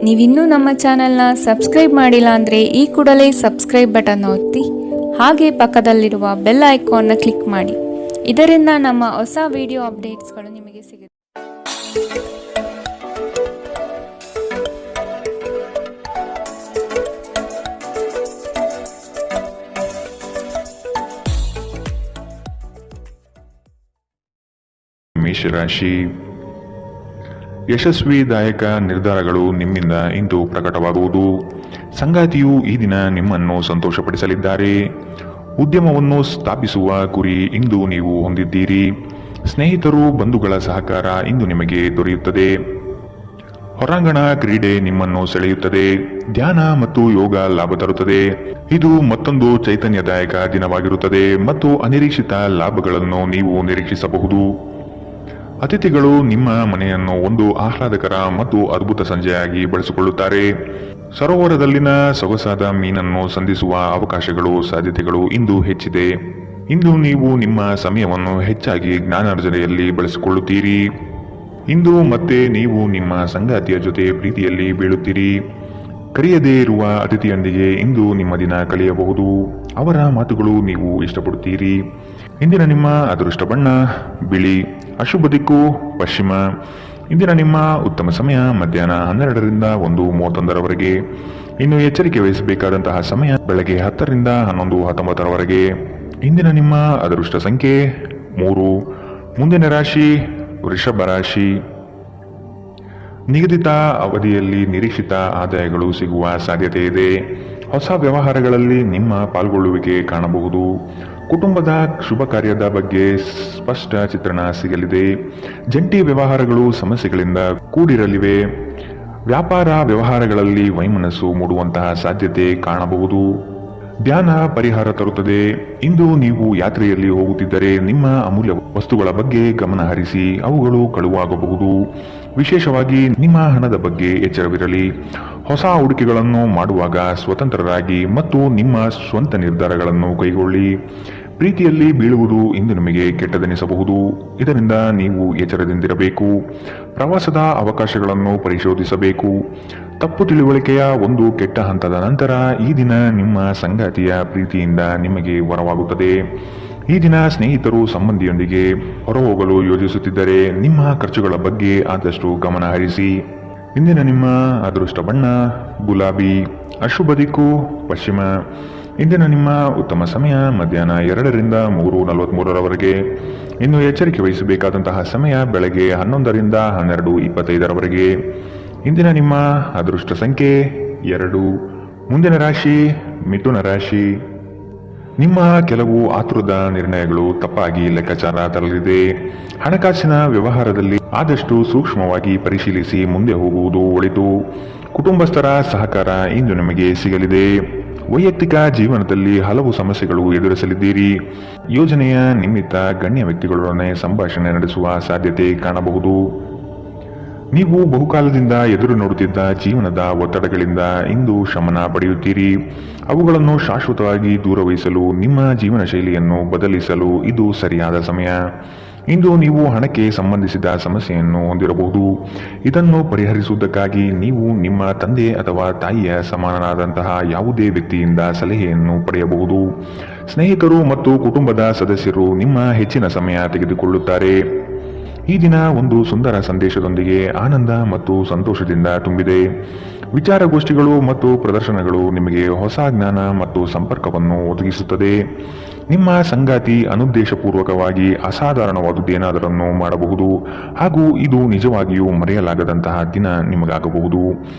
ನೀವಿನ್ನೂ ನಮ್ಮ ಚಾನೆಲ್ನ ಸಬ್ಸ್ಕ್ರೈಬ್ ಮಾಡಿಲ್ಲ ಅಂದರೆ ಈ ಕೂಡಲೇ ಸಬ್ಸ್ಕ್ರೈಬ್ ಬಟನ್ ಒತ್ತಿ ಹಾಗೆ ಪಕ್ಕದಲ್ಲಿರುವ ಬೆಲ್ ಐಕಾನ್ನ ಕ್ಲಿಕ್ ಮಾಡಿ. ಇದರಿಂದ ನಮ್ಮ ಹೊಸ ವಿಡಿಯೋ ಅಪ್ಡೇಟ್ಸ್ಗಳು ನಿಮಗೆ ಸಿಗುತ್ತೆ. ಮೇಷರಾಶಿ, ಯಶಸ್ವಿದಾಯಕ ನಿರ್ಧಾರಗಳು ನಿಮ್ಮಿಂದ ಇಂದು ಪ್ರಕಟವಾಗುವುದು. ಸಂಗಾತಿಯು ಈ ದಿನ ನಿಮ್ಮನ್ನು ಸಂತೋಷಪಡಿಸಲಿದ್ದಾರೆ. ಉದ್ಯಮವನ್ನು ಸ್ಥಾಪಿಸುವ ಗುರಿ ಇಂದು ನೀವು ಹೊಂದಿದ್ದೀರಿ. ಸ್ನೇಹಿತರು, ಬಂಧುಗಳ ಸಹಕಾರ ಇಂದು ನಿಮಗೆ ದೊರೆಯುತ್ತದೆ. ಹೊರಾಂಗಣ ಕ್ರೀಡೆ ನಿಮ್ಮನ್ನು ಸೆಳೆಯುತ್ತದೆ. ಧ್ಯಾನ ಮತ್ತು ಯೋಗ ಲಾಭ ತರುತ್ತದೆ. ಇದು ಮತ್ತೊಂದು ಚೈತನ್ಯದಾಯಕ ದಿನವಾಗಿರುತ್ತದೆ ಮತ್ತು ಅನಿರೀಕ್ಷಿತ ಲಾಭಗಳನ್ನು ನೀವು ನಿರೀಕ್ಷಿಸಬಹುದು. ಅತಿಥಿಗಳು ನಿಮ್ಮ ಮನೆಯನ್ನು ಒಂದು ಆಹ್ಲಾದಕರ ಮತ್ತು ಅದ್ಭುತ ಸಂಜೆಯಾಗಿ ಬಳಸಿಕೊಳ್ಳುತ್ತಾರೆ. ಸರೋವರದಲ್ಲಿನ ಸೊಗಸಾದ ಮೀನನ್ನು ಸಂಧಿಸುವ ಅವಕಾಶಗಳು ಸಾಧ್ಯತೆಗಳು ಇಂದು ಹೆಚ್ಚಿದೆ. ಇಂದು ನೀವು ನಿಮ್ಮ ಸಮಯವನ್ನು ಹೆಚ್ಚಾಗಿ ಜ್ಞಾನಾರ್ಜನೆಯಲ್ಲಿ ಬಳಸಿಕೊಳ್ಳುತ್ತೀರಿ. ಇಂದು ಮತ್ತೆ ನೀವು ನಿಮ್ಮ ಸಂಗಾತಿಯ ಜೊತೆ ಪ್ರೀತಿಯಲ್ಲಿ ಬೀಳುತ್ತೀರಿ. ಕರೆಯದೇ ಇರುವ ಅತಿಥಿಯೊಂದಿಗೆ ಇಂದು ನಿಮ್ಮ ದಿನ ಕಳೆಯಬಹುದು. ಅವರ ಮಾತುಗಳು ನೀವು ಇಷ್ಟಪಡುತ್ತೀರಿ. ಇಂದಿನ ನಿಮ್ಮ ಅದೃಷ್ಟ ಬಣ್ಣ ಬಿಳಿ. ಅಶುಭ ದಿಕ್ಕು ಪಶ್ಚಿಮ. ಇಂದಿನ ನಿಮ್ಮ ಉತ್ತಮ ಸಮಯ ಮಧ್ಯಾಹ್ನ 12ರಿಂದ 1:31ರವರೆಗೆ. ಇನ್ನು ಎಚ್ಚರಿಕೆ ವಹಿಸಬೇಕಾದಂತಹ ಸಮಯ ಬೆಳಗ್ಗೆ 10ರಿಂದ 11:19ರವರೆಗೆ. ಇಂದಿನ ನಿಮ್ಮ ಅದೃಷ್ಟ ಸಂಖ್ಯೆ 3. ಮುಂದಿನ ರಾಶಿ ವೃಷಭ ರಾಶಿ. ನಿಗದಿತ ಅವಧಿಯಲ್ಲಿ ನಿರೀಕ್ಷಿತ ಆದಾಯಗಳು ಸಿಗುವ ಸಾಧ್ಯತೆ ಇದೆ. ಹೊಸ ವ್ಯವಹಾರಗಳಲ್ಲಿ ನಿಮ್ಮ ಪಾಲ್ಗೊಳ್ಳುವಿಕೆ ಕಾಣಬಹುದು. ಕುಟುಂಬದ ಶುಭ ಕಾರ್ಯದ ಬಗ್ಗೆ ಸ್ಪಷ್ಟ ಚಿತ್ರಣ ಸಿಗಲಿದೆ. ಜಂಟಿ ವ್ಯವಹಾರಗಳು ಸಮಸ್ಯೆಗಳಿಂದ ಕೂಡಿರಲಿವೆ. ವ್ಯಾಪಾರ ವ್ಯವಹಾರಗಳಲ್ಲಿ ವೈಮನಸ್ಸು ಮೂಡುವಂತಹ ಸಾಧ್ಯತೆ ಕಾಣಬಹುದು. ಧ್ಯಾನ ಪರಿಹಾರ ತರುತ್ತದೆ. ಇಂದು ನೀವು ಯಾತ್ರೆಯಲ್ಲಿ ಹೋಗುತ್ತಿದ್ದರೆ ನಿಮ್ಮ ಅಮೂಲ್ಯ ವಸ್ತುಗಳ ಬಗ್ಗೆ ಗಮನ ಹರಿಸಿ. ಅವುಗಳು ಕಳುವಾಗಬಹುದು. ವಿಶೇಷವಾಗಿ ನಿಮ್ಮ ಹಣದ ಬಗ್ಗೆ ಎಚ್ಚರವಿರಲಿ. ಹೊಸ ಹೂಡಿಕೆಗಳನ್ನು ಮಾಡುವಾಗ ಸ್ವತಂತ್ರರಾಗಿ ಮತ್ತು ನಿಮ್ಮ ಸ್ವಂತ ನಿರ್ಧಾರಗಳನ್ನು ಕೈಗೊಳ್ಳಿ. ಪ್ರೀತಿಯಲ್ಲಿ ಬೀಳುವುದು ಇಂದು ನಿಮಗೆ ಕೆಟ್ಟದೆನಿಸಬಹುದು. ಇದರಿಂದ ನೀವು ಎಚ್ಚರದಿಂದಿರಬೇಕು. ಪ್ರವಾಸದ ಅವಕಾಶಗಳನ್ನು ಪರಿಶೋಧಿಸಬೇಕು. ತಪ್ಪು ತಿಳುವಳಿಕೆಯ ಒಂದು ಕೆಟ್ಟ ಹಂತದ ನಂತರ ಈ ದಿನ ನಿಮ್ಮ ಸಂಗಾತಿಯ ಪ್ರೀತಿಯಿಂದ ನಿಮಗೆ ವರವಾಗುತ್ತದೆ. ಈ ದಿನ ಸ್ನೇಹಿತರು ಸಂಬಂಧಿಯೊಂದಿಗೆ ಹೊರಹೋಗಲು ಯೋಜಿಸುತ್ತಿದ್ದರೆ ನಿಮ್ಮ ಖರ್ಚುಗಳ ಬಗ್ಗೆ ಆದಷ್ಟು ಗಮನ ಹರಿಸಿ. ಇಂದಿನ ನಿಮ್ಮ ಅದೃಷ್ಟ ಬಣ್ಣ ಗುಲಾಬಿ. ಅಶುಭ ದಿಕ್ಕು ಪಶ್ಚಿಮ. ಇಂದಿನ ನಿಮ್ಮ ಉತ್ತಮ ಸಮಯ ಮಧ್ಯಾಹ್ನ 2ರಿಂದ 3:43ರವರೆಗೆ. ಇನ್ನು ಎಚ್ಚರಿಕೆ ವಹಿಸಬೇಕಾದಂತಹ ಸಮಯ ಬೆಳಗ್ಗೆ 11ರಿಂದ 12:25ರವರೆಗೆ. ಇಂದಿನ ನಿಮ್ಮ ಅದೃಷ್ಟ ಸಂಖ್ಯೆ 2. ಮುಂದಿನ ರಾಶಿ ಮಿಥುನ ರಾಶಿ. ನಿಮ್ಮ ಕೆಲವು ಆತುರದ ನಿರ್ಣಯಗಳು ತಪ್ಪಾಗಿ ಲೆಕ್ಕಾಚಾರ ತರಲಿದೆ. ಹಣಕಾಸಿನ ವ್ಯವಹಾರದಲ್ಲಿ ಆದಷ್ಟು ಸೂಕ್ಷ್ಮವಾಗಿ ಪರಿಶೀಲಿಸಿ ಮುಂದೆ ಹೋಗುವುದು ಒಳಿತು. ಕುಟುಂಬಸ್ಥರ ಸಹಕಾರ ಇಂದು ನಿಮಗೆ ಸಿಗಲಿದೆ. ವೈಯಕ್ತಿಕ ಜೀವನದಲ್ಲಿ ಹಲವು ಸಮಸ್ಯೆಗಳು ಎದುರಿಸಲಿದ್ದೀರಿ. ಯೋಜನೆಯ ನಿಮಿತ್ತ ಗಣ್ಯ ವ್ಯಕ್ತಿಗಳೊಡನೆ ಸಂಭಾಷಣೆ ನಡೆಸುವ ಸಾಧ್ಯತೆ ಕಾಣಬಹುದು. ನೀವು ಬಹುಕಾಲದಿಂದ ಎದುರು ನೋಡುತ್ತಿದ್ದ ಜೀವನದ ಒತ್ತಡಗಳಿಂದ ಇಂದು ಶಮನ ಪಡೆಯುತ್ತೀರಿ. ಅವುಗಳನ್ನು ಶಾಶ್ವತವಾಗಿ ದೂರವಿರಿಸಲು ನಿಮ್ಮ ಜೀವನ ಶೈಲಿಯನ್ನು ಬದಲಿಸಲು ಇದು ಸರಿಯಾದ ಸಮಯ. ಇಂದು ನೀವು ಹಣಕ್ಕೆ ಸಂಬಂಧಿಸಿದ ಸಮಸ್ಯೆಯನ್ನು ಹೊಂದಿರಬಹುದು. ಇದನ್ನು ಪರಿಹರಿಸುವುದಕ್ಕಾಗಿ ನೀವು ನಿಮ್ಮ ತಂದೆ ಅಥವಾ ತಾಯಿಯ ಸಮಾನನಾದಂತಹ ಯಾವುದೇ ವ್ಯಕ್ತಿಯಿಂದ ಸಲಹೆಯನ್ನು ಪಡೆಯಬಹುದು. ಸ್ನೇಹಿತರು ಮತ್ತು ಕುಟುಂಬದ ಸದಸ್ಯರು ನಿಮ್ಮ ಹೆಚ್ಚಿನ ಸಮಯ ತೆಗೆದುಕೊಳ್ಳುತ್ತಾರೆ. ಈ ದಿನ ಒಂದು ಸುಂದರ ಸಂದೇಶದೊಂದಿಗೆ ಆನಂದ ಮತ್ತು ಸಂತೋಷದಿಂದ ತುಂಬಿದೆ. ವಿಚಾರಗೋಷ್ಠಿಗಳು ಮತ್ತು ಪ್ರದರ್ಶನಗಳು ನಿಮಗೆ ಹೊಸ ಜ್ಞಾನ ಮತ್ತು ಸಂಪರ್ಕವನ್ನು ಒದಗಿಸುತ್ತದೆ. ನಿಮ್ಮ ಸಂಗಾತಿ ಅನುದ್ದೇಶಪೂರ್ವಕವಾಗಿ ಅಸಾಧಾರಣವಾದುದೇನಾದರನ್ನು ಮಾಡಬಹುದು ಹಾಗೂ ಇದು ನಿಜವಾಗಿಯೂ ಮರೆಯಲಾಗದಂತಹ ದಿನ ನಿಮಗಾಗಬಹುದು.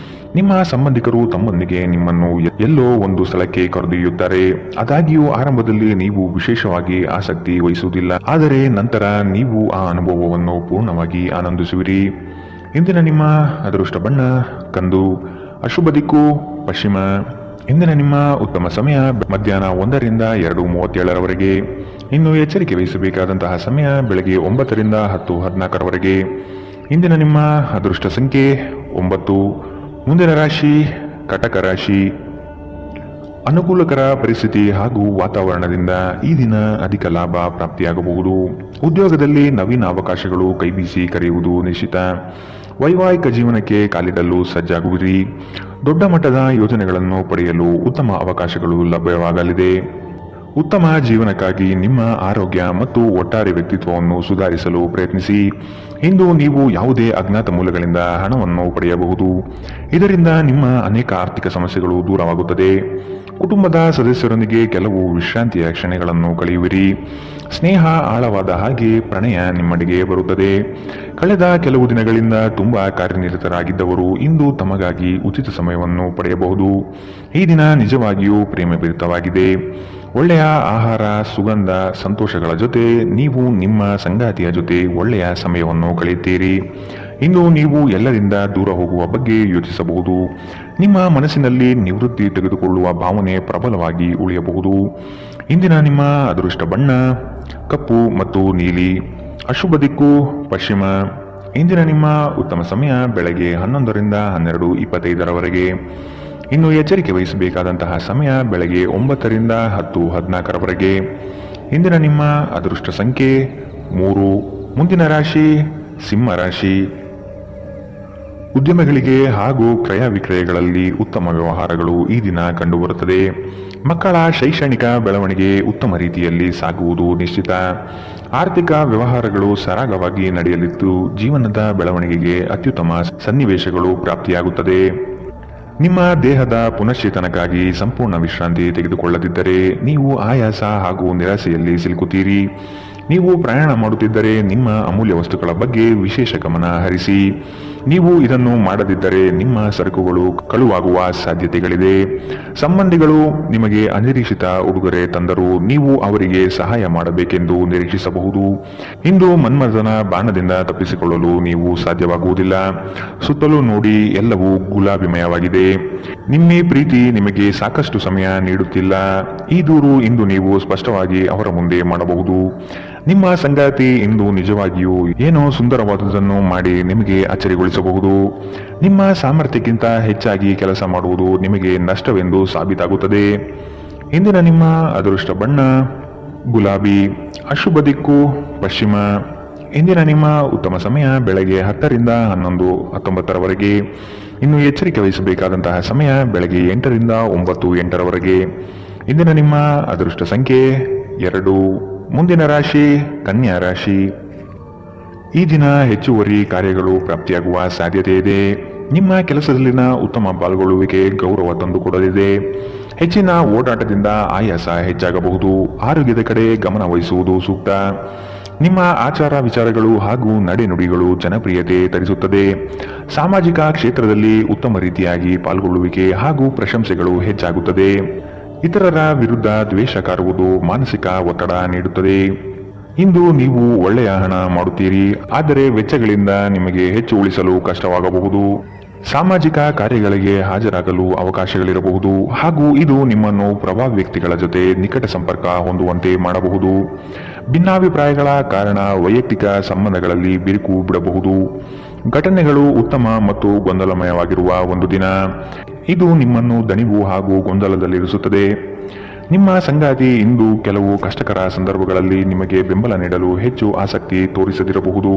ನಿಮ್ಮ ಸಂಬಂಧಿಕರು ತಮ್ಮೊಂದಿಗೆ ನಿಮ್ಮನ್ನು ಎಲ್ಲೋ ಒಂದು ಸ್ಥಳಕ್ಕೆ ಕರೆದೊಯ್ಯುತ್ತಾರೆ. ಆದಾಗ್ಯೂ ಆರಂಭದಲ್ಲಿ ನೀವು ವಿಶೇಷವಾಗಿ ಆಸಕ್ತಿ ವಹಿಸುವುದಿಲ್ಲ, ಆದರೆ ನಂತರ ನೀವು ಆ ಅನುಭವವನ್ನು ಪೂರ್ಣವಾಗಿ ಆನಂದಿಸುವಿರಿ. ಇಂದಿನ ನಿಮ್ಮ ಅದೃಷ್ಟ ಬಣ್ಣ ಕಂದು. ಅಶುಭ ದಿಕ್ಕು ಪಶ್ಚಿಮ. ಇಂದಿನ ನಿಮ್ಮ ಉತ್ತಮ ಸಮಯ ಮಧ್ಯಾಹ್ನ 1ರಿಂದ 2:37ರವರೆಗೆ. ಇನ್ನು ಎಚ್ಚರಿಕೆ ವಹಿಸಬೇಕಾದಂತಹ ಸಮಯ ಬೆಳಗ್ಗೆ 9ರಿಂದ 10:14ರವರೆಗೆ. ಇಂದಿನ ನಿಮ್ಮ ಅದೃಷ್ಟ ಸಂಖ್ಯೆ 9. ಮುಂದಿನ ರಾಶಿ ಕಟಕ ರಾಶಿ. ಅನುಕೂಲಕರ ಪರಿಸ್ಥಿತಿ ಹಾಗೂ ವಾತಾವರಣದಿಂದ ಈ ದಿನ ಅಧಿಕ ಲಾಭ ಪ್ರಾಪ್ತಿಯಾಗಬಹುದು. ಉದ್ಯೋಗದಲ್ಲಿ ನವೀನ ಅವಕಾಶಗಳು ಕೈಬೀಸಿ ಕರೆಯುವುದು ನಿಶ್ಚಿತ. ವೈವಾಹಿಕ ಜೀವನಕ್ಕೆ ಕಾಲಿಡಲು ಸಜ್ಜಾಗುವಿರಿ. ದೊಡ್ಡ ಮಟ್ಟದ ಯೋಜನೆಗಳನ್ನು ಪಡೆಯಲು ಉತ್ತಮ ಅವಕಾಶಗಳು ಲಭ್ಯವಾಗಲಿದೆ. ಉತ್ತಮ ಜೀವನಕ್ಕಾಗಿ ನಿಮ್ಮ ಆರೋಗ್ಯ ಮತ್ತು ಒಟ್ಟಾರೆ ವ್ಯಕ್ತಿತ್ವವನ್ನು ಸುಧಾರಿಸಲು ಪ್ರಯತ್ನಿಸಿ. ಇಂದು ನೀವು ಯಾವುದೇ ಅಜ್ಞಾತ ಮೂಲಗಳಿಂದ ಹಣವನ್ನು ಪಡೆಯಬಹುದು. ಇದರಿಂದ ನಿಮ್ಮ ಅನೇಕ ಆರ್ಥಿಕ ಸಮಸ್ಯೆಗಳು ದೂರವಾಗುತ್ತದೆ. ಕುಟುಂಬದ ಸದಸ್ಯರೊಂದಿಗೆ ಕೆಲವು ವಿಶ್ರಾಂತಿಯ ಕ್ಷಣಗಳನ್ನು ಕಳೆಯುವಿರಿ. ಸ್ನೇಹ ಆಳವಾದ ಹಾಗೆ ಪ್ರಣಯ ನಿಮ್ಮಡೆಗೆ ಬರುತ್ತದೆ. ಕಳೆದ ಕೆಲವು ದಿನಗಳಿಂದ ತುಂಬಾ ಕಾರ್ಯನಿರತರಾಗಿದ್ದವರು ಇಂದು ತಮಗಾಗಿ ಉಚಿತ ಸಮಯವನ್ನು ಪಡೆಯಬಹುದು. ಈ ದಿನ ನಿಜವಾಗಿಯೂ ಪ್ರೇಮಭರಿತವಾಗಿದೆ. ಒಳ್ಳೆಯ ಆಹಾರ, ಸುಗಂಧ, ಸಂತೋಷಗಳ ಜೊತೆ ನೀವು ನಿಮ್ಮ ಸಂಗಾತಿಯ ಜೊತೆ ಒಳ್ಳೆಯ ಸಮಯವನ್ನು ಕಳೆಯುತ್ತೀರಿ. ಇಂದು ನೀವು ಎಲ್ಲರಿಂದ ದೂರ ಹೋಗುವ ಬಗ್ಗೆ ಯೋಚಿಸಬಹುದು. ನಿಮ್ಮ ಮನಸ್ಸಿನಲ್ಲಿ ನಿವೃತ್ತಿ ತೆಗೆದುಕೊಳ್ಳುವ ಭಾವನೆ ಪ್ರಬಲವಾಗಿ ಉಳಿಯಬಹುದು. ಇಂದಿನ ನಿಮ್ಮ ಅದೃಷ್ಟ ಬಣ್ಣ ಕಪ್ಪು ಮತ್ತು ನೀಲಿ. ಅಶುಭ ದಿಕ್ಕು ಪಶ್ಚಿಮ. ಇಂದಿನ ನಿಮ್ಮ ಉತ್ತಮ ಸಮಯ ಬೆಳಗ್ಗೆ 11ರಿಂದ 12:25 ಇನ್ನು ಎಚ್ಚರಿಕೆ ವಹಿಸಬೇಕಾದಂತಹ ಸಮಯ ಬೆಳಗ್ಗೆ 9ರಿಂದ 10:14 ಇಂದಿನ ನಿಮ್ಮ ಅದೃಷ್ಟ ಸಂಖ್ಯೆ 3. ಮುಂದಿನ ರಾಶಿ ಸಿಂಹ ರಾಶಿ. ಉದ್ಯಮಗಳಿಗೆ ಹಾಗೂ ಕ್ರಯ ವಿಕ್ರಯಗಳಲ್ಲಿ ಉತ್ತಮ ವ್ಯವಹಾರಗಳು ಈ ದಿನ ಕಂಡುಬರುತ್ತದೆ. ಮಕ್ಕಳ ಶೈಕ್ಷಣಿಕ ಬೆಳವಣಿಗೆ ಉತ್ತಮ ರೀತಿಯಲ್ಲಿ ಸಾಗುವುದು ನಿಶ್ಚಿತ. ಆರ್ಥಿಕ ವ್ಯವಹಾರಗಳು ಸರಾಗವಾಗಿ ನಡೆಯಲಿದ್ದು ಜೀವನದ ಬೆಳವಣಿಗೆಗೆ ಅತ್ಯುತ್ತಮ ಸನ್ನಿವೇಶಗಳು ಪ್ರಾಪ್ತಿಯಾಗುತ್ತದೆ. ನಿಮ್ಮ ದೇಹದ ಪುನಶ್ಚೇತನಕ್ಕಾಗಿ ಸಂಪೂರ್ಣ ವಿಶ್ರಾಂತಿ ತೆಗೆದುಕೊಳ್ಳದಿದ್ದರೆ ನೀವು ಆಯಾಸ ಹಾಗೂ ನಿರಾಸೆಯಲ್ಲಿ ಸಿಲುಕುತ್ತೀರಿ. ನೀವು ಪ್ರಯಾಣ ಮಾಡುತ್ತಿದ್ದರೆ ನಿಮ್ಮ ಅಮೂಲ್ಯ ವಸ್ತುಗಳ ಬಗ್ಗೆ ವಿಶೇಷ ಗಮನ ಹರಿಸಿ. ನೀವು ಇದನ್ನು ಮಾಡದಿದ್ದರೆ ನಿಮ್ಮ ಸರಕುಗಳು ಕಳುವಾಗುವ ಸಾಧ್ಯತೆಗಳಿದೆ. ಸಂಬಂಧಿಗಳು ನಿಮಗೆ ಅನಿರೀಕ್ಷಿತ ಉಡುಗೊರೆ ತಂದರೂ ನೀವು ಅವರಿಗೆ ಸಹಾಯ ಮಾಡಬೇಕೆಂದು ನಿರೀಕ್ಷಿಸಬಹುದು. ಇಂದು ಮನ್ಮಥನ ಬಾಣದಿಂದ ತಪ್ಪಿಸಿಕೊಳ್ಳಲು ನೀವು ಸಾಧ್ಯವಾಗುವುದಿಲ್ಲ. ಸುತ್ತಲೂ ನೋಡಿ, ಎಲ್ಲವೂ ಗುಲಾಬಿಮಯವಾಗಿದೆ. ನಿಮ್ಮ ಪ್ರೀತಿ ನಿಮಗೆ ಸಾಕಷ್ಟು ಸಮಯ ನೀಡುತ್ತಿಲ್ಲ. ಈ ದೂರು ಇಂದು ನೀವು ಸ್ಪಷ್ಟವಾಗಿ ಅವರ ಮುಂದೆ ಮಾಡಬಹುದು. ನಿಮ್ಮ ಸಂಗಾತಿ ಇಂದು ನಿಜವಾಗಿಯೂ ಏನೋ ಸುಂದರವಾದುದನ್ನು ಮಾಡಿ ನಿಮಗೆ ಅಚ್ಚರಿಗೊಳಿಸಬಹುದು. ನಿಮ್ಮ ಸಾಮರ್ಥ್ಯಕ್ಕಿಂತ ಹೆಚ್ಚಾಗಿ ಕೆಲಸ ಮಾಡುವುದು ನಿಮಗೆ ನಷ್ಟವೆಂದು ಸಾಬೀತಾಗುತ್ತದೆ. ಇಂದಿನ ನಿಮ್ಮ ಅದೃಷ್ಟ ಬಣ್ಣ ಗುಲಾಬಿ. ಅಶುಭ ದಿಕ್ಕು ಪಶ್ಚಿಮ. ಇಂದಿನ ನಿಮ್ಮ ಉತ್ತಮ ಸಮಯ ಬೆಳಗ್ಗೆ 10ರಿಂದ 11:19 ಇನ್ನು ಎಚ್ಚರಿಕೆ ವಹಿಸಬೇಕಾದಂತಹ ಸಮಯ ಬೆಳಗ್ಗೆ 8ರಿಂದ 9:08 ಇಂದಿನ ನಿಮ್ಮ ಅದೃಷ್ಟ ಸಂಖ್ಯೆ 2. ಮುಂದಿನ ರಾಶಿ ಕನ್ಯಾ ರಾಶಿ. ಈ ದಿನ ಹೆಚ್ಚುವರಿ ಕಾರ್ಯಗಳು ಪ್ರಾಪ್ತಿಯಾಗುವ ಸಾಧ್ಯತೆ ಇದೆ. ನಿಮ್ಮ ಕೆಲಸದಲ್ಲಿನ ಉತ್ತಮ ಪಾಲ್ಗೊಳ್ಳುವಿಕೆ ಗೌರವ ತಂದುಕೊಡಲಿದೆ. ಹೆಚ್ಚಿನ ಓಡಾಟದಿಂದ ಆಯಾಸ ಹೆಚ್ಚಾಗಬಹುದು. ಆರೋಗ್ಯದ ಕಡೆ ಗಮನ ವಹಿಸುವುದು ಸೂಕ್ತ. ನಿಮ್ಮ ಆಚಾರ ವಿಚಾರಗಳು ಹಾಗೂ ನಡೆನುಡಿಗಳು ಜನಪ್ರಿಯತೆ ತರಿಸುತ್ತದೆ. ಸಾಮಾಜಿಕ ಕ್ಷೇತ್ರದಲ್ಲಿ ಉತ್ತಮ ರೀತಿಯಾಗಿ ಪಾಲ್ಗೊಳ್ಳುವಿಕೆ ಹಾಗೂ ಪ್ರಶಂಸೆಗಳು ಹೆಚ್ಚಾಗುತ್ತದೆ. ಇತರರ ವಿರುದ್ಧ ದ್ವೇಷ ಕಾರುವುದು ಮಾನಸಿಕ ಒತ್ತಡ ನೀಡುತ್ತದೆ. ಇಂದು ನೀವು ಒಳ್ಳೆಯ ಹಣ ಮಾಡುತ್ತೀರಿ, ಆದರೆ ವೆಚ್ಚಗಳಿಂದ ನಿಮಗೆ ಹೆಚ್ಚು ಉಳಿಸಲು ಕಷ್ಟವಾಗಬಹುದು. ಸಾಮಾಜಿಕ ಕಾರ್ಯಗಳಿಗೆ ಹಾಜರಾಗಲು ಅವಕಾಶಗಳಿರಬಹುದು ಹಾಗೂ ಇದು ನಿಮ್ಮನ್ನು ಪ್ರಭಾವಿ ವ್ಯಕ್ತಿಗಳ ಜೊತೆ ನಿಕಟ ಸಂಪರ್ಕ ಹೊಂದುವಂತೆ ಮಾಡಬಹುದು. ಭಿನ್ನಾಭಿಪ್ರಾಯಗಳ ಕಾರಣ ವೈಯಕ್ತಿಕ ಸಂಬಂಧಗಳಲ್ಲಿ ಬಿರುಕು ಬಿಡಬಹುದು. ಘಟನೆಗಳು ಉತ್ತಮ ಮತ್ತು ಗೊಂದಲಮಯವಾಗಿರುವ ಒಂದು ದಿನ. ಇದು ನಿಮ್ಮನ್ನು ದಣಿವು ಹಾಗೂ ಗೊಂದಲದಲ್ಲಿರಿಸುತ್ತದೆ. ನಿಮ್ಮ ಸಂಗಾತಿ ಇಂದು ಕೆಲವು ಕಷ್ಟಕರ ಸಂದರ್ಭಗಳಲ್ಲಿ ನಿಮಗೆ ಬೆಂಬಲ ನೀಡಲು ಹೆಚ್ಚು ಆಸಕ್ತಿ ತೋರಿಸದಿರಬಹುದು.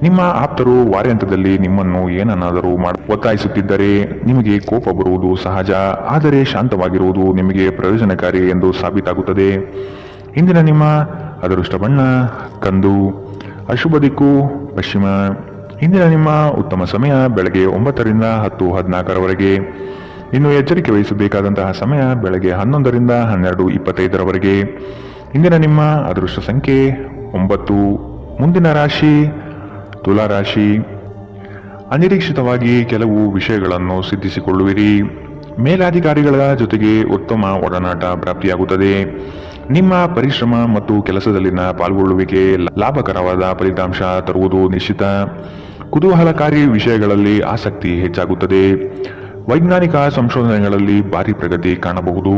ನಿಮ್ಮ ಆಪ್ತರು ವಾರಾಂತ್ಯದಲ್ಲಿ ನಿಮ್ಮನ್ನು ಏನನ್ನಾದರೂ ಒತ್ತಾಯಿಸುತ್ತಿದ್ದರೆ ನಿಮಗೆ ಕೋಪ ಬರುವುದು ಸಹಜ, ಆದರೆ ಶಾಂತವಾಗಿರುವುದು ನಿಮಗೆ ಪ್ರಯೋಜನಕಾರಿ ಎಂದು ಸಾಬೀತಾಗುತ್ತದೆ. ಇಂದಿನ ನಿಮ್ಮ ಅದೃಷ್ಟ ಬಣ್ಣ ಕಂದು. ಅಶುಭ ದಿಕ್ಕು ಪಶ್ಚಿಮ. ಇಂದಿನ ನಿಮ್ಮ ಉತ್ತಮ ಸಮಯ ಬೆಳಗ್ಗೆ 9ರಿಂದ 10:14 ಇನ್ನು ಎಚ್ಚರಿಕೆ ವಹಿಸಬೇಕಾದಂತಹ ಸಮಯ ಬೆಳಗ್ಗೆ 11ರಿಂದ 12:25 ಇಂದಿನ ನಿಮ್ಮ ಅದೃಷ್ಟ ಸಂಖ್ಯೆ 9. ಮುಂದಿನ ರಾಶಿ ತುಲಾ ರಾಶಿ. ಅನಿರೀಕ್ಷಿತವಾಗಿ ಕೆಲವು ವಿಷಯಗಳನ್ನು ಸಿದ್ಧಿಸಿಕೊಳ್ಳುವಿರಿ. ಮೇಲಾಧಿಕಾರಿಗಳ ಜೊತೆಗೆ ಉತ್ತಮ ಒಡನಾಟ ಪ್ರಾಪ್ತಿಯಾಗುತ್ತದೆ. ನಿಮ್ಮ ಪರಿಶ್ರಮ ಮತ್ತು ಕೆಲಸದಲ್ಲಿನ ಪಾಲ್ಗೊಳ್ಳುವಿಕೆ ಲಾಭಕರವಾದ ಫಲಿತಾಂಶ ತರುವುದು ನಿಶ್ಚಿತ. ಕುತೂಹಲಕಾರಿ ವಿಷಯಗಳಲ್ಲಿ ಆಸಕ್ತಿ ಹೆಚ್ಚಾಗುತ್ತದೆ. ವೈಜ್ಞಾನಿಕ ಸಂಶೋಧನೆಗಳಲ್ಲಿ ಭಾರಿ ಪ್ರಗತಿ ಕಾಣಬಹುದು.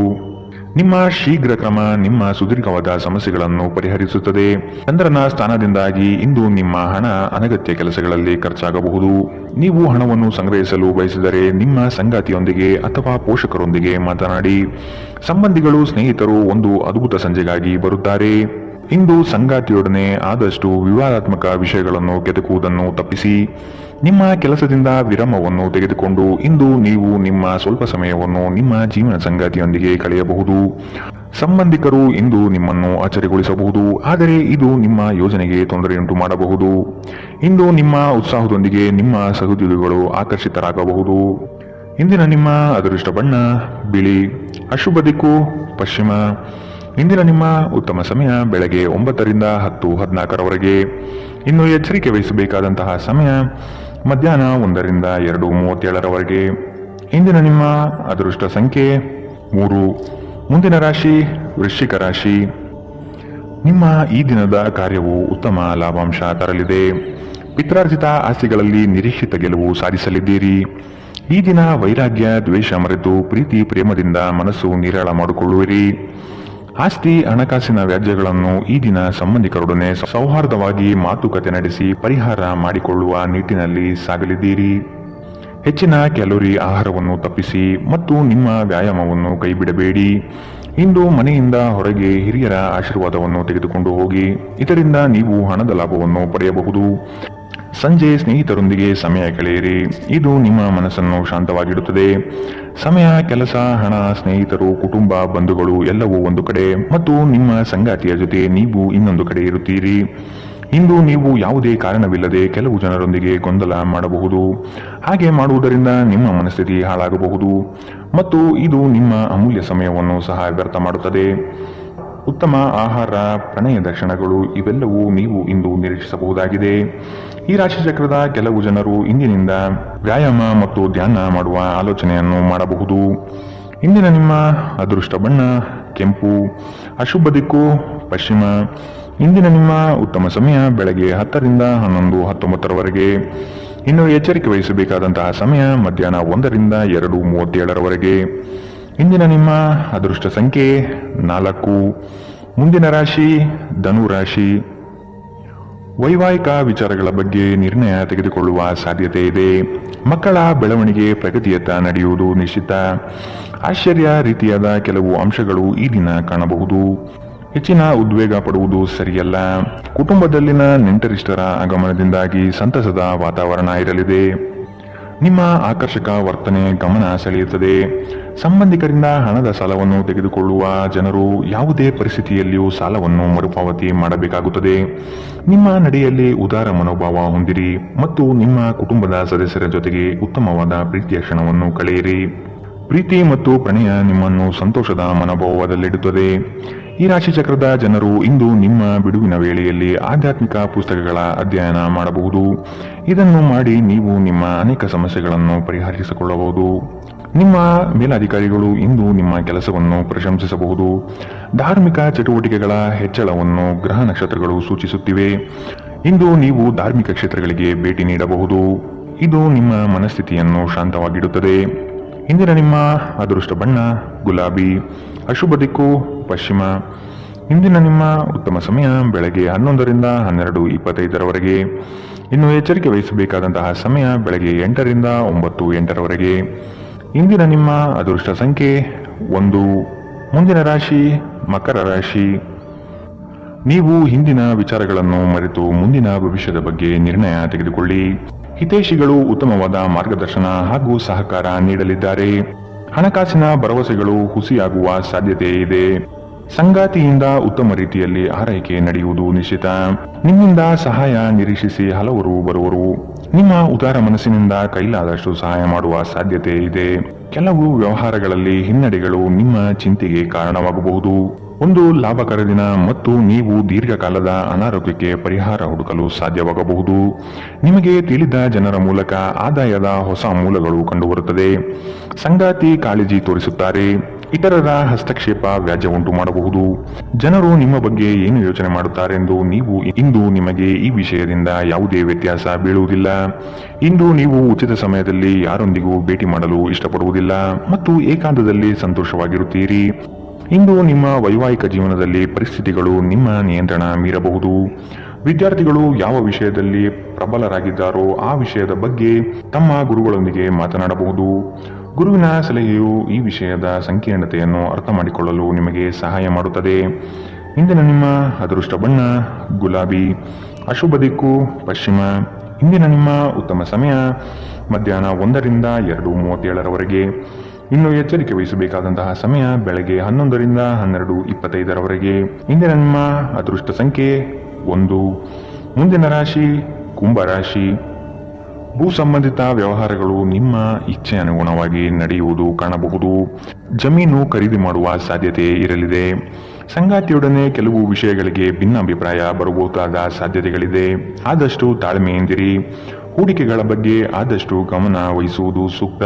ನಿಮ್ಮ ಶೀಘ್ರ ಕ್ರಮ ನಿಮ್ಮ ಸುದೀರ್ಘವಾದ ಸಮಸ್ಯೆಗಳನ್ನು ಪರಿಹರಿಸುತ್ತದೆ. ಚಂದ್ರನ ಸ್ಥಾನದಿಂದಾಗಿ ಇಂದು ನಿಮ್ಮ ಹಣ ಅನಗತ್ಯ ಕೆಲಸಗಳಲ್ಲಿ ಖರ್ಚಾಗಬಹುದು. ನೀವು ಹಣವನ್ನು ಸಂಗ್ರಹಿಸಲು ಬಯಸಿದರೆ ನಿಮ್ಮ ಸಂಗಾತಿಯೊಂದಿಗೆ ಅಥವಾ ಪೋಷಕರೊಂದಿಗೆ ಮಾತನಾಡಿ. ಸಂಬಂಧಿಗಳು ಸ್ನೇಹಿತರು ಒಂದು ಅದ್ಭುತ ಸಂಜೆಗಾಗಿ ಬರುತ್ತಾರೆ. ಇಂದು ಸಂಗಾತಿಯೊಡನೆ ಆದಷ್ಟು ವಿವಾದಾತ್ಮಕ ವಿಷಯಗಳನ್ನು ಕೆದಕುವುದನ್ನು ತಪ್ಪಿಸಿ ನಿಮ್ಮ ಕೆಲಸದಿಂದ ವಿರಾಮವನ್ನು ತೆಗೆದುಕೊಂಡು ಇಂದು ನೀವು ನಿಮ್ಮ ಸ್ವಲ್ಪ ಸಮಯವನ್ನು ನಿಮ್ಮ ಜೀವನ ಸಂಗಾತಿಯೊಂದಿಗೆ ಕಳೆಯಬಹುದು. ಸಂಬಂಧಿಕರು ಇಂದು ನಿಮ್ಮನ್ನು ಅಚ್ಚರಿಗೊಳಿಸಬಹುದು, ಆದರೆ ಇದು ನಿಮ್ಮ ಯೋಜನೆಗೆ ತೊಂದರೆಯುಂಟು ಮಾಡಬಹುದು. ಇಂದು ನಿಮ್ಮ ಉತ್ಸಾಹದೊಂದಿಗೆ ನಿಮ್ಮ ಸಹೋದ್ಯೋಗಿಗಳು ಆಕರ್ಷಿತರಾಗಬಹುದು. ಇಂದಿನ ನಿಮ್ಮ ಅದೃಷ್ಟ ಬಣ್ಣ ಬಿಳಿ. ಅಶುಭ ದಿಕ್ಕು ಪಶ್ಚಿಮ. ಇಂದಿನ ನಿಮ್ಮ ಉತ್ತಮ ಸಮಯ ಬೆಳಗ್ಗೆ 9 ರಿಂದ 10:14 ಇನ್ನು ಎಚ್ಚರಿಕೆ ವಹಿಸಬೇಕಾದಂತಹ ಸಮಯ ಮಧ್ಯಾಹ್ನ 1 ರಿಂದ 2:37 ಇಂದಿನ ನಿಮ್ಮ ಅದೃಷ್ಟ ಸಂಖ್ಯೆ 3. ಮುಂದಿನ ರಾಶಿ ವೃಶ್ಚಿಕ ರಾಶಿ. ನಿಮ್ಮ ಈ ದಿನದ ಕಾರ್ಯವು ಉತ್ತಮ ಲಾಭಾಂಶ ತರಲಿದೆ. ಪಿತ್ರಾರ್ಜಿತ ಆಸ್ತಿಗಳಲ್ಲಿ ನಿರೀಕ್ಷಿತ ಗೆಲುವು ಸಾಧಿಸಲಿದ್ದೀರಿ. ಈ ದಿನ ವೈರಾಗ್ಯ ದ್ವೇಷ ಮರೆತು ಪ್ರೀತಿ ಪ್ರೇಮದಿಂದ ಮನಸ್ಸು ನಿರಾಳ ಮಾಡಿಕೊಳ್ಳುವಿರಿ. ಆಸ್ತಿ ಹಣಕಾಸಿನ ವ್ಯಾಜ್ಯಗಳನ್ನು ಈ ದಿನ ಸಂಬಂಧಿಕರೊಡನೆ ಸೌಹಾರ್ದವಾಗಿ ಮಾತುಕತೆ ನಡೆಸಿ ಪರಿಹಾರ ಮಾಡಿಕೊಳ್ಳುವ ನಿಟ್ಟಿನಲ್ಲಿ ಸಾಗಲಿದ್ದೀರಿ. ಹೆಚ್ಚಿನ ಕ್ಯಾಲೋರಿ ಆಹಾರವನ್ನು ತಪ್ಪಿಸಿ ಮತ್ತು ನಿಮ್ಮ ವ್ಯಾಯಾಮವನ್ನು ಕೈಬಿಡಬೇಡಿ. ಇಂದು ಮನೆಯಿಂದ ಹೊರಗೆ ಹಿರಿಯರ ಆಶೀರ್ವಾದವನ್ನು ತೆಗೆದುಕೊಂಡು ಹೋಗಿ, ಇದರಿಂದ ನೀವು ಹಣದ ಲಾಭವನ್ನು ಪಡೆಯಬಹುದು. ಸಂಜೆ ಸ್ನೇಹಿತರೊಂದಿಗೆ ಸಮಯ ಕಳೆಯಿರಿ, ಇದು ನಿಮ್ಮ ಮನಸ್ಸನ್ನು ಶಾಂತವಾಗಿಡುತ್ತದೆ. ಸಮಯ, ಕೆಲಸ, ಹಣ, ಸ್ನೇಹಿತರು, ಕುಟುಂಬ, ಬಂಧುಗಳು ಎಲ್ಲವೂ ಒಂದು ಕಡೆ ಮತ್ತು ನಿಮ್ಮ ಸಂಗಾತಿಯ ಜೊತೆ ನೀವು ಇನ್ನೊಂದು ಕಡೆ ಇರುತ್ತೀರಿ. ಇಂದು ನೀವು ಯಾವುದೇ ಕಾರಣವಿಲ್ಲದೆ ಕೆಲವು ಜನರೊಂದಿಗೆ ಗೊಂದಲ ಮಾಡಬಹುದು. ಹಾಗೆ ಮಾಡುವುದರಿಂದ ನಿಮ್ಮ ಮನಸ್ಥಿತಿ ಹಾಳಾಗಬಹುದು ಮತ್ತು ಇದು ನಿಮ್ಮ ಅಮೂಲ್ಯ ಸಮಯವನ್ನು ಸಹ ವ್ಯರ್ಥ ಮಾಡುತ್ತದೆ. ಉತ್ತಮ ಆಹಾರ, ಪ್ರಣಯದ ಕ್ಷಣಗಳು ಇವೆಲ್ಲವೂ ನೀವು ಇಂದು ನಿರೀಕ್ಷಿಸಬಹುದಾಗಿದೆ. ಈ ರಾಶಿಚಕ್ರದ ಕೆಲವು ಜನರು ಇಂದಿನಿಂದ ವ್ಯಾಯಾಮ ಮತ್ತು ಧ್ಯಾನ ಮಾಡುವ ಆಲೋಚನೆಯನ್ನು ಮಾಡಬಹುದು. ಇಂದಿನ ನಿಮ್ಮ ಅದೃಷ್ಟ ಬಣ್ಣ ಕೆಂಪು. ಅಶುಭ ದಿಕ್ಕು ಪಶ್ಚಿಮ. ಇಂದಿನ ನಿಮ್ಮ ಉತ್ತಮ ಸಮಯ ಬೆಳಗ್ಗೆ 10 ರಿಂದ 11:19 ಇನ್ನು ಎಚ್ಚರಿಕೆ ವಹಿಸಬೇಕಾದಂತಹ ಸಮಯ ಮಧ್ಯಾಹ್ನ 1 ರಿಂದ 2:37 ಇಂದಿನ ನಿಮ್ಮ ಅದೃಷ್ಟ ಸಂಖ್ಯೆ 4. ಮುಂದಿನ ರಾಶಿ ಧನು ರಾಶಿ. ವೈವಾಹಿಕ ವಿಚಾರಗಳ ಬಗ್ಗೆ ನಿರ್ಣಯ ತೆಗೆದುಕೊಳ್ಳುವ ಸಾಧ್ಯತೆ ಇದೆ. ಮಕ್ಕಳ ಬೆಳವಣಿಗೆ ಪ್ರಗತಿಯತ್ತ ನಡೆಯುವುದು ನಿಶ್ಚಿತ. ಆಶ್ಚರ್ಯ ರೀತಿಯಾದ ಕೆಲವು ಅಂಶಗಳು ಈ ದಿನ ಕಾಣಬಹುದು. ಹೆಚ್ಚಿನ ಉದ್ವೇಗ ಪಡುವುದು ಸರಿಯಲ್ಲ. ಕುಟುಂಬದಲ್ಲಿನ ನೆಂಟರಿಷ್ಟರ ಆಗಮನದಿಂದಾಗಿ ಸಂತಸದ ವಾತಾವರಣ ಇರಲಿದೆ. ನಿಮ್ಮ ಆಕರ್ಷಕ ವರ್ತನೆ ಗಮನ ಸೆಳೆಯುತ್ತದೆ. ಸಂಬಂಧಿಕರಿಂದ ಹಣದ ಸಾಲವನ್ನು ತೆಗೆದುಕೊಳ್ಳುವ ಜನರು ಯಾವುದೇ ಪರಿಸ್ಥಿತಿಯಲ್ಲಿಯೂ ಸಾಲವನ್ನು ಮರುಪಾವತಿ ಮಾಡಬೇಕಾಗುತ್ತದೆ. ನಿಮ್ಮ ನಡೆಯಲ್ಲಿ ಉದಾರ ಮನೋಭಾವ ಹೊಂದಿರಿ ಮತ್ತು ನಿಮ್ಮ ಕುಟುಂಬದ ಸದಸ್ಯರ ಜೊತೆಗೆ ಉತ್ತಮವಾದ ಪ್ರೀತಿಯ ಕ್ಷಣವನ್ನು ಕಳೆಯಿರಿ. ಪ್ರೀತಿ ಮತ್ತು ಪ್ರಣಯ ನಿಮ್ಮನ್ನು ಸಂತೋಷದ ಮನೋಭಾವದಲ್ಲಿಡುತ್ತದೆ. ಈ ರಾಶಿ ಚಕ್ರದ ಜನರು ಇಂದು ನಿಮ್ಮ ಬಿಡುವಿನ ವೇಳೆಯಲ್ಲಿ ಆಧ್ಯಾತ್ಮಿಕ ಪುಸ್ತಕಗಳ ಅಧ್ಯಯನ ಮಾಡಬಹುದು. ಇದನ್ನು ಮಾಡಿ ನೀವು ನಿಮ್ಮ ಅನೇಕ ಸಮಸ್ಯೆಗಳನ್ನು ಪರಿಹರಿಸಿಕೊಳ್ಳಬಹುದು. ನಿಮ್ಮ ಮೇಲಾಧಿಕಾರಿಗಳು ಇಂದು ನಿಮ್ಮ ಕೆಲಸವನ್ನು ಪ್ರಶಂಸಿಸಬಹುದು. ಧಾರ್ಮಿಕ ಚಟುವಟಿಕೆಗಳ ಹೆಚ್ಚಳವನ್ನು ಗ್ರಹ ನಕ್ಷತ್ರಗಳು ಸೂಚಿಸುತ್ತಿವೆ. ಇಂದು ನೀವು ಧಾರ್ಮಿಕ ಕ್ಷೇತ್ರಗಳಿಗೆ ಭೇಟಿ ನೀಡಬಹುದು. ಇದು ನಿಮ್ಮ ಮನಸ್ಥಿತಿಯನ್ನು ಶಾಂತವಾಗಿಡುತ್ತದೆ. ಇಂದಿನ ನಿಮ್ಮ ಅದೃಷ್ಟ ಬಣ್ಣ ಗುಲಾಬಿ. ಅಶುಭ ದಿಕ್ಕು ಪಶ್ಚಿಮ. ಇಂದಿನ ನಿಮ್ಮ ಉತ್ತಮ ಸಮಯ ಬೆಳಗ್ಗೆ 11 ರಿಂದ 12:25 ಇನ್ನು ಎಚ್ಚರಿಕೆ ವಹಿಸಬೇಕಾದಂತಹ ಸಮಯ ಬೆಳಗ್ಗೆ 8 ರಿಂದ 9:08 ಇಂದಿನ ನಿಮ್ಮ ಅದೃಷ್ಟ ಸಂಖ್ಯೆ 1. ಮುಂದಿನ ರಾಶಿ ಮಕರ ರಾಶಿ. ನೀವು ಹಿಂದಿನ ವಿಚಾರಗಳನ್ನು ಮರೆತು ಮುಂದಿನ ಭವಿಷ್ಯದ ಬಗ್ಗೆ ನಿರ್ಣಯ ತೆಗೆದುಕೊಳ್ಳಿ. ಹಿತೈಷಿಗಳು ಉತ್ತಮವಾದ ಮಾರ್ಗದರ್ಶನ ಹಾಗೂ ಸಹಕಾರ ನೀಡಲಿದ್ದಾರೆ. ಹಣಕಾಸಿನ ಭರವಸೆಗಳು ಹುಸಿಯಾಗುವ ಸಾಧ್ಯತೆ ಇದೆ. ಸಂಗಾತಿಯಿಂದ ಉತ್ತಮ ರೀತಿಯಲ್ಲಿ ಆರೈಕೆ ನಡೆಯುವುದು ನಿಶ್ಚಿತ. ನಿಮ್ಮಿಂದ ಸಹಾಯ ನಿರೀಕ್ಷಿಸಿ ಹಲವರು ಬರುವರು. ನಿಮ್ಮ ಉದಾರ ಮನಸ್ಸಿನಿಂದ ಕೈಲಾದಷ್ಟು ಸಹಾಯ ಮಾಡುವ ಸಾಧ್ಯತೆ ಇದೆ. ಕೆಲವು ವ್ಯವಹಾರಗಳಲ್ಲಿ ಹಿನ್ನಡೆಗಳು ನಿಮ್ಮ ಚಿಂತೆಗೆ ಕಾರಣವಾಗಬಹುದು. ಒಂದು ಲಾಭಕರ ದಿನ ಮತ್ತು ನೀವು ದೀರ್ಘಕಾಲದ ಅನಾರೋಗ್ಯಕ್ಕೆ ಪರಿಹಾರ ಹುಡುಕಲು ಸಾಧ್ಯವಾಗಬಹುದು. ನಿಮಗೆ ತಿಳಿದ ಜನರ ಮೂಲಕ ಆದಾಯದ ಹೊಸ ಮೂಲಗಳು ಕಂಡುಬರುತ್ತದೆ. ಸಂಗಾತಿ ಕಾಳಜಿ ತೋರಿಸುತ್ತಾರೆ. ಇತರರ ಹಸ್ತಕ್ಷೇಪ ವ್ಯಾಜ್ಯ ಉಂಟು ಮಾಡಬಹುದು. ಜನರು ನಿಮ್ಮ ಬಗ್ಗೆ ಏನು ಯೋಚನೆ ಮಾಡುತ್ತಾರೆಂದು ನೀವು ಇಂದು ನಿಮಗೆ ಈ ವಿಷಯದಿಂದ ಯಾವುದೇ ವ್ಯತ್ಯಾಸ ಬೀಳುವುದಿಲ್ಲ. ಇಂದು ನೀವು ಉಚಿತ ಸಮಯದಲ್ಲಿ ಯಾರೊಂದಿಗೂ ಭೇಟಿ ಮಾಡಲು ಇಷ್ಟಪಡುವುದಿಲ್ಲ ಮತ್ತು ಏಕಾಂತದಲ್ಲಿ ಸಂತೋಷವಾಗಿರುತ್ತೀರಿ. ಇಂದು ನಿಮ್ಮ ವೈವಾಹಿಕ ಜೀವನದಲ್ಲಿ ಪರಿಸ್ಥಿತಿಗಳು ನಿಮ್ಮ ನಿಯಂತ್ರಣ ಮೀರಬಹುದು. ವಿದ್ಯಾರ್ಥಿಗಳು ಯಾವ ವಿಷಯದಲ್ಲಿ ಪ್ರಬಲರಾಗಿದ್ದಾರೋ ಆ ವಿಷಯದ ಬಗ್ಗೆ ತಮ್ಮ ಗುರುಗಳೊಂದಿಗೆ ಮಾತನಾಡಬಹುದು. ಗುರುವಿನ ಸಲಹೆಯು ಈ ವಿಷಯದ ಸಂಕೀರ್ಣತೆಯನ್ನು ಅರ್ಥ ಮಾಡಿಕೊಳ್ಳಲು ನಿಮಗೆ ಸಹಾಯ ಮಾಡುತ್ತದೆ. ಇಂದಿನ ನಿಮ್ಮ ಅದೃಷ್ಟ ಬಣ್ಣ ಗುಲಾಬಿ. ಅಶುಭ ದಿಕ್ಕು ಪಶ್ಚಿಮ. ಇಂದಿನ ನಿಮ್ಮ ಉತ್ತಮ ಸಮಯ ಮಧ್ಯಾಹ್ನ 1ರಿಂದ 2:37ರವರೆಗೆ. ಇನ್ನು ಎಚ್ಚರಿಕೆ ವಹಿಸಬೇಕಾದಂತಹ ಸಮಯ ಬೆಳಗ್ಗೆ 11ರಿಂದ 12:25ರವರೆಗೆ. ಇಂದಿನ ನಿಮ್ಮ ಅದೃಷ್ಟ ಸಂಖ್ಯೆ 1. ಮುಂದಿನ ರಾಶಿ ಕುಂಭರಾಶಿ. ಭೂ ಸಂಬಂಧಿತ ವ್ಯವಹಾರಗಳು ನಿಮ್ಮ ಇಚ್ಛೆ ಅನುಗುಣವಾಗಿ ನಡೆಯುವುದು ಕಾಣಬಹುದು. ಜಮೀನು ಖರೀದಿ ಮಾಡುವ ಸಾಧ್ಯತೆ ಇರಲಿದೆ. ಸಂಗಾತಿಯೊಡನೆ ಕೆಲವು ವಿಷಯಗಳಿಗೆ ಭಿನ್ನಾಭಿಪ್ರಾಯ ಬರಬಹುದಾದ ಸಾಧ್ಯತೆಗಳಿದೆ. ಆದಷ್ಟು ತಾಳ್ಮೆಯಿಂದಿರಿ. ಹೂಡಿಕೆಗಳ ಬಗ್ಗೆ ಆದಷ್ಟು ಗಮನ ವಹಿಸುವುದು ಸೂಕ್ತ.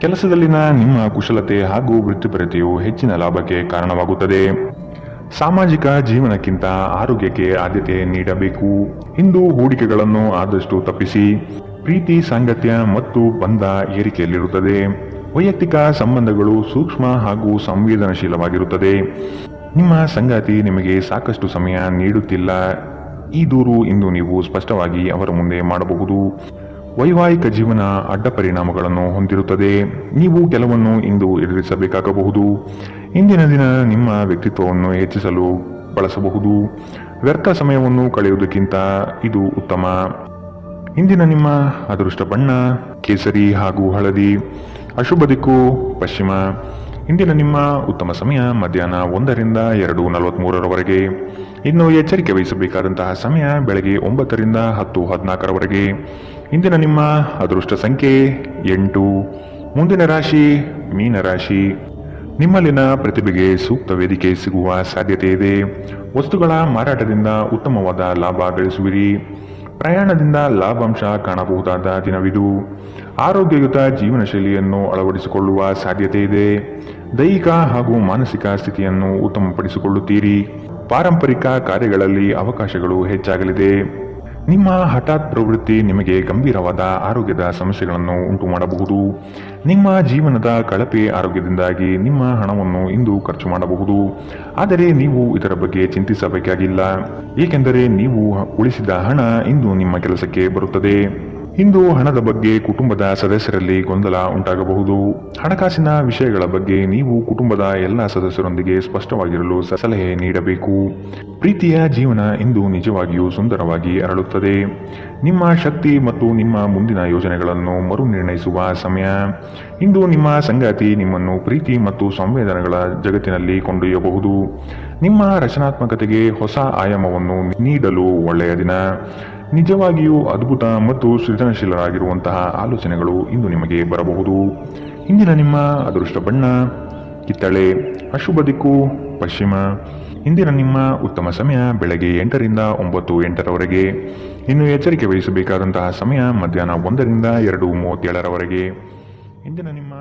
ಕೆಲಸದಲ್ಲಿನ ನಿಮ್ಮ ಕುಶಲತೆ ಹಾಗೂ ವೃತ್ತಿಪರತೆಯು ಹೆಚ್ಚಿನ ಲಾಭಕ್ಕೆ ಕಾರಣವಾಗುತ್ತದೆ. ಸಾಮಾಜಿಕ ಜೀವನಕ್ಕಿಂತ ಆರೋಗ್ಯಕ್ಕೆ ಆದ್ಯತೆ ನೀಡಬೇಕು. ಇಂದು ಹೂಡಿಕೆಗಳನ್ನು ಆದಷ್ಟು ತಪ್ಪಿಸಿ. ಪ್ರೀತಿ ಸಾಂಗತ್ಯ ಮತ್ತು ಬಂಧ ಏರಿಕೆಯಲ್ಲಿರುತ್ತದೆ. ವೈಯಕ್ತಿಕ ಸಂಬಂಧಗಳು ಸೂಕ್ಷ್ಮ ಹಾಗೂ ಸಂವೇದನಶೀಲವಾಗಿರುತ್ತದೆ. ನಿಮ್ಮ ಸಂಗಾತಿ ನಿಮಗೆ ಸಾಕಷ್ಟು ಸಮಯ ನೀಡುತ್ತಿಲ್ಲ. ಈ ದೂರು ಇಂದು ನೀವು ಸ್ಪಷ್ಟವಾಗಿ ಅವರ ಮುಂದೆ ಮಾಡಬಹುದು. ವೈವಾಹಿಕ ಜೀವನ ಅಡ್ಡ ಪರಿಣಾಮಗಳನ್ನು ಹೊಂದಿರುತ್ತದೆ. ನೀವು ಕೆಲವನ್ನು ಇಂದು ಎದುರಿಸಬೇಕಾಗಬಹುದು. ಇಂದಿನ ದಿನ ನಿಮ್ಮ ವ್ಯಕ್ತಿತ್ವವನ್ನು ಹೆಚ್ಚಿಸಲು ಬಳಸಬಹುದು. ವ್ಯರ್ಥ ಸಮಯವನ್ನು ಕಳೆಯುವುದಕ್ಕಿಂತ ಇದು ಉತ್ತಮ. ಇಂದಿನ ನಿಮ್ಮ ಅದೃಷ್ಟ ಬಣ್ಣ ಕೇಸರಿ ಹಾಗೂ ಹಳದಿ. ಅಶುಭ ದಿಕ್ಕು ಪಶ್ಚಿಮ. ಇಂದಿನ ನಿಮ್ಮ ಉತ್ತಮ ಸಮಯ ಮಧ್ಯಾಹ್ನ 1ರಿಂದ 2:43ರವರೆಗೆ. ಇನ್ನು ಎಚ್ಚರಿಕೆ ವಹಿಸಬೇಕಾದಂತಹ ಸಮಯ ಬೆಳಗ್ಗೆ 9ರಿಂದ 10:14ರವರೆಗೆ. ಇಂದಿನ ನಿಮ್ಮ ಅದೃಷ್ಟ ಸಂಖ್ಯೆ 8. ಮುಂದಿನ ರಾಶಿ ಮೀನರಾಶಿ. ನಿಮ್ಮಲ್ಲಿನ ಪ್ರತಿಭೆಗೆ ಸೂಕ್ತ ವೇದಿಕೆ ಸಿಗುವ ಸಾಧ್ಯತೆ ಇದೆ. ವಸ್ತುಗಳ ಮಾರಾಟದಿಂದ ಉತ್ತಮವಾದ ಲಾಭ ಗಳಿಸುವಿರಿ. ಪ್ರಯಾಣದಿಂದ ಲಾಭಾಂಶ ಕಾಣಬಹುದಾದ ದಿನವಿದು. ಆರೋಗ್ಯಯುತ ಜೀವನ ಶೈಲಿಯನ್ನು ಅಳವಡಿಸಿಕೊಳ್ಳುವ ಸಾಧ್ಯತೆ ಇದೆ. ದೈಹಿಕ ಹಾಗೂ ಮಾನಸಿಕ ಸ್ಥಿತಿಯನ್ನು ಉತ್ತಮಪಡಿಸಿಕೊಳ್ಳುತ್ತೀರಿ. ಪಾರಂಪರಿಕ ಕಾರ್ಯಗಳಲ್ಲಿ ಅವಕಾಶಗಳು ಹೆಚ್ಚಾಗಲಿದೆ. ನಿಮ್ಮ ಹಠಾತ್ ಪ್ರವೃತ್ತಿ ನಿಮಗೆ ಗಂಭೀರವಾದ ಆರೋಗ್ಯದ ಸಮಸ್ಯೆಗಳನ್ನು ಉಂಟು ಮಾಡಬಹುದು. ನಿಮ್ಮ ಜೀವನದ ಕಳಪೆ ಆರೋಗ್ಯದಿಂದಾಗಿ ನಿಮ್ಮ ಹಣವನ್ನು ಇಂದು ಖರ್ಚು ಮಾಡಬಹುದು. ಆದರೆ ನೀವು ಇದರ ಬಗ್ಗೆ ಚಿಂತಿಸಬೇಕಾಗಿಲ್ಲ, ಏಕೆಂದರೆ ನೀವು ಉಳಿಸಿದ ಹಣ ಇಂದು ನಿಮ್ಮ ಕೆಲಸಕ್ಕೆ ಬರುತ್ತದೆ. ಇಂದು ಹಣದ ಬಗ್ಗೆ ಕುಟುಂಬದ ಸದಸ್ಯರಲ್ಲಿ ಗೊಂದಲ ಉಂಟಾಗಬಹುದು. ಹಣಕಾಸಿನ ವಿಷಯಗಳ ಬಗ್ಗೆ ನೀವು ಕುಟುಂಬದ ಎಲ್ಲ ಸದಸ್ಯರೊಂದಿಗೆ ಸ್ಪಷ್ಟವಾಗಿರಲು ಸಲಹೆ ನೀಡಬೇಕು. ಪ್ರೀತಿಯ ಜೀವನ ಇಂದು ನಿಜವಾಗಿಯೂ ಸುಂದರವಾಗಿ ಅರಳುತ್ತದೆ. ನಿಮ್ಮ ಶಕ್ತಿ ಮತ್ತು ನಿಮ್ಮ ಮುಂದಿನ ಯೋಜನೆಗಳನ್ನು ಮರು ನಿರ್ಣಯಿಸುವ ಸಮಯ. ಇಂದು ನಿಮ್ಮ ಸಂಗಾತಿ ನಿಮ್ಮನ್ನು ಪ್ರೀತಿ ಮತ್ತು ಸಂವೇದನೆಗಳ ಜಗತ್ತಿನಲ್ಲಿ ಕೊಂಡೊಯ್ಯಬಹುದು. ನಿಮ್ಮ ರಚನಾತ್ಮಕತೆಗೆ ಹೊಸ ಆಯಾಮವನ್ನು ನೀಡಲು ಒಳ್ಳೆಯ ದಿನ. ನಿಜವಾಗಿಯೂ ಅದ್ಭುತ ಮತ್ತು ಸೃಜನಶೀಲರಾಗಿರುವಂತಹ ಆಲೋಚನೆಗಳು ಇಂದು ನಿಮಗೆ ಬರಬಹುದು. ಇಂದಿನ ನಿಮ್ಮ ಅದೃಷ್ಟ ಬಣ್ಣ ಕಿತ್ತಳೆ. ಅಶುಭ ದಿಕ್ಕು ಪಶ್ಚಿಮ. ಇಂದಿನ ನಿಮ್ಮ ಉತ್ತಮ ಸಮಯ ಬೆಳಗ್ಗೆ 8ರಿಂದ 9:08ರವರೆಗೆ. ಇನ್ನು ಎಚ್ಚರಿಕೆ ವಹಿಸಬೇಕಾದಂತಹ ಸಮಯ ಮಧ್ಯಾಹ್ನ 1ರಿಂದ 2:37ರವರೆಗೆ. ಇಂದಿನ ನಿಮ್ಮ